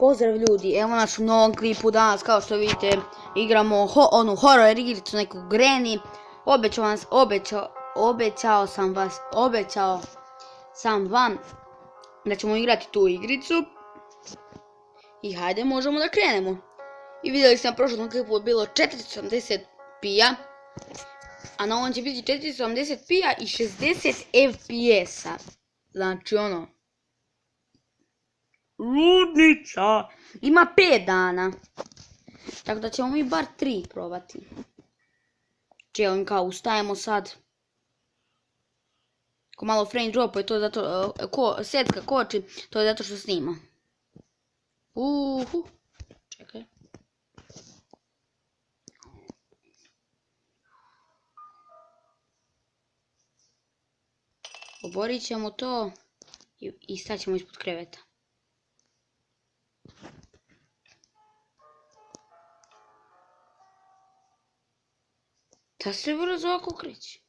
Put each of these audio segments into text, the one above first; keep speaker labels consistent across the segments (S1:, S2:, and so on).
S1: Pozdrav ljudi, evo nas u novom klipu danas, kao što vidite, igramo onu horror igricu, neku Granny. Obećao sam vam da ćemo igrati tu igricu. I hajde, možemo da krenemo. I vidjeli ste na prošlom klipu je bilo 470 pija, a na ovom će biti 470 pija i 60 FPS-a. Znači ono... ludnica! Ima 5 dana. Tako da ćemo mi bar 3 probati. Čelim kao ustajemo sad. Ko malo frame dropa je to zato... setka koči, to je zato što snima. Čekaj. Oborit ćemo to i staćemo ispod kreveta. Da se brzo ovako kreće.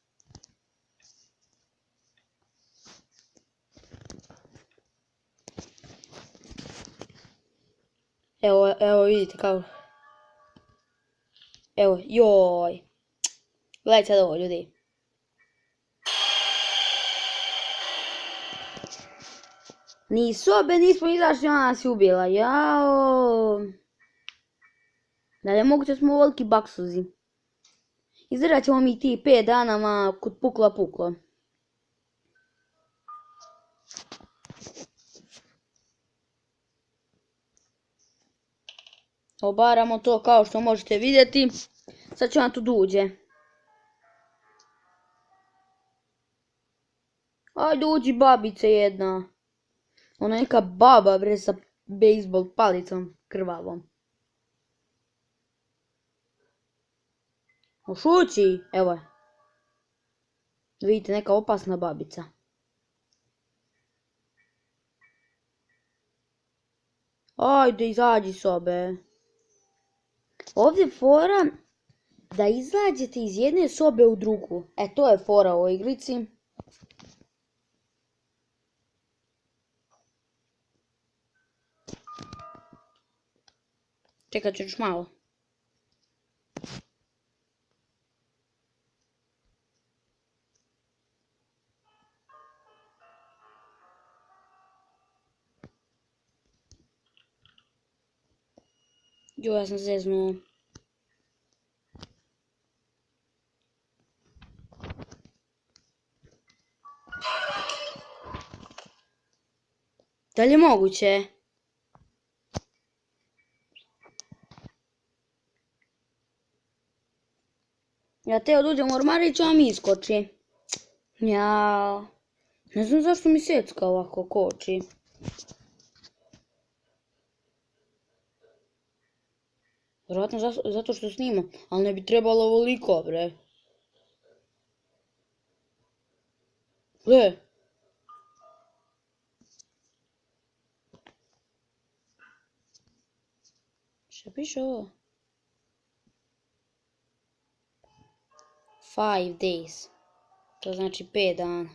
S1: Evo vidite kao... Evo, joj. Gledajte sad ovo ljudi. Ni sobe nismo izašli, ona nas je ubila, jao. Da li je moguće da smo veliki baksuzi? Izdržat ćemo mi ti 5 dana, ma kod puklo. Obaramo to kao što možete vidjeti. Sad će vam tu duđe. Ajde uđi babice jedna. Ona neka baba bre sa bejsbol palicom krvavom. Ošući, evo je. Vidite, neka opasna babica. Ajde, izađi sobe. Ovdje je fora da izađete iz jedne sobe u drugu. To je fora u ovoj igrici. Čekat ću još malo. Jo, ja sam zeznuo. Da li je moguće? Ja teo da uđem u ormarić, a mi iskoči. Jao. Ne znam zašto mi secka ovako koči. Vjerojatno zato što snima, ali ne bi trebalo ovoliko, bre. Gle. Šta piše ovo? 5 days. To znači 5 dana.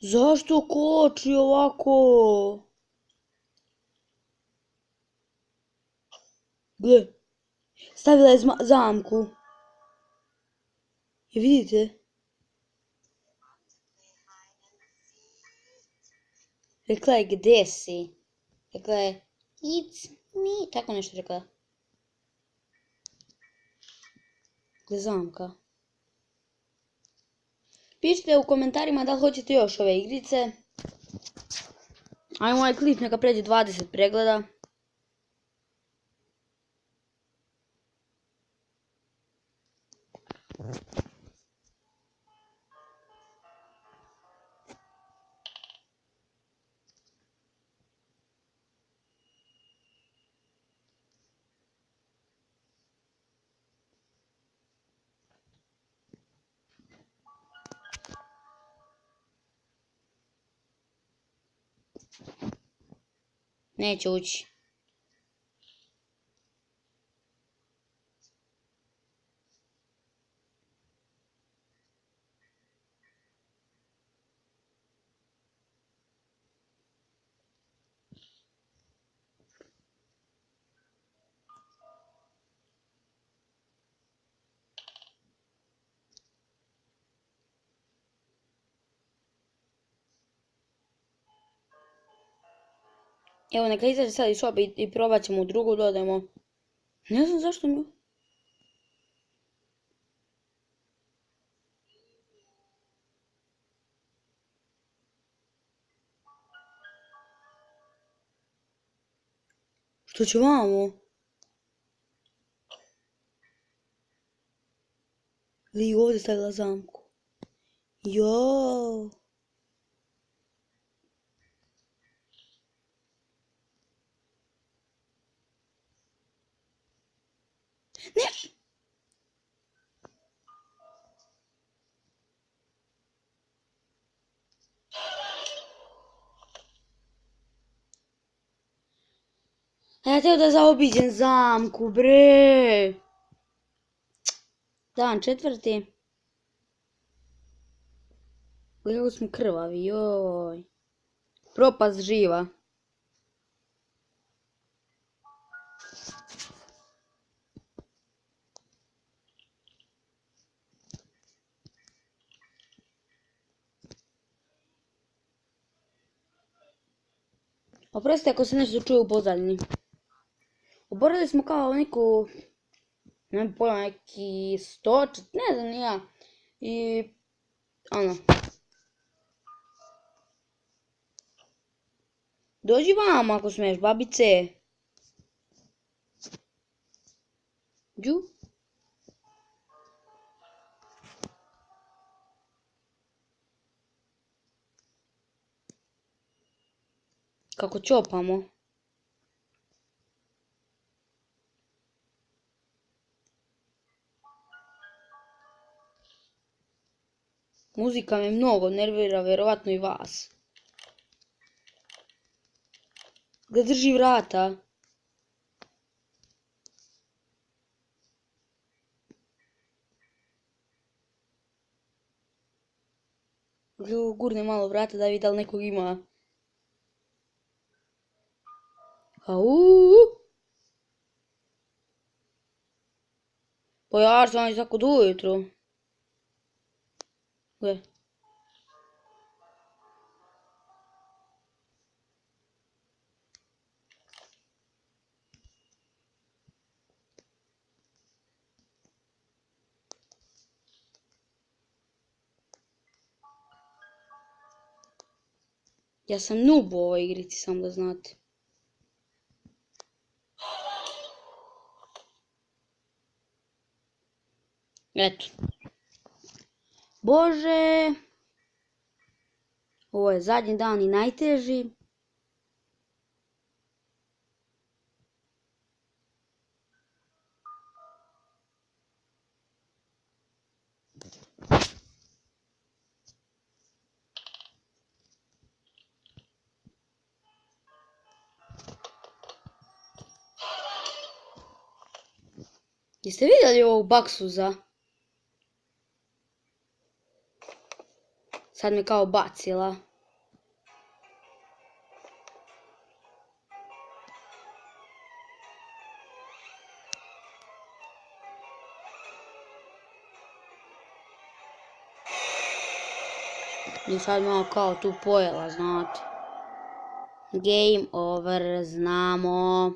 S1: Zašto koči ovako? Gle. Stavila je zamku. I vidite? Rekla je gdje si? Rekla je it's me. Tako nešto rekla. Gdje zamka? Pišite u komentarima da li hoćete još ove igrice. Ajmo ovaj klip neka pređe 20 pregleda. Neće ući. Evo, neka izađe sad iz sobe i probat ćemo u drugu da odemo. Ne znam zašto mi... Što će vamo? Li ovdje stavila zamku. Joooo. Ne! Ja teo da zaobiđem zamku, bre! Dan 4. Gledaj kako smo krvavi, joj. Propast živa. Oprosti ako se nešto čuje u pozadini. Oborili smo kao neku... Ne pojma, neki stoč, ne znam ni ja. I... Ono. Dođi vamo ako smiješ, babice. Đu. Kako čopamo. Muzika me mnogo nervira, vjerovatno i vas. Gdje drži vrata? Gurne malo vrata da vidi da li nekog ima. Auuu! Pojavi se oni tako do ujutru. Gle. Ja sam noob u ovoj igrici, samo da znate. Eto. Bože. Ovo je zadnji dan i najteži. Jeste vidjeli ovog baksuza? Sad me kao bacila. I sad malo kao tu pojela, znate. Game over, znamo.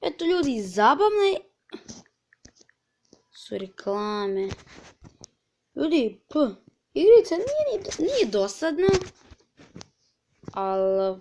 S1: Eto ljudi, zabavne su reklame. Ljudi, igrica nije dosadna, ali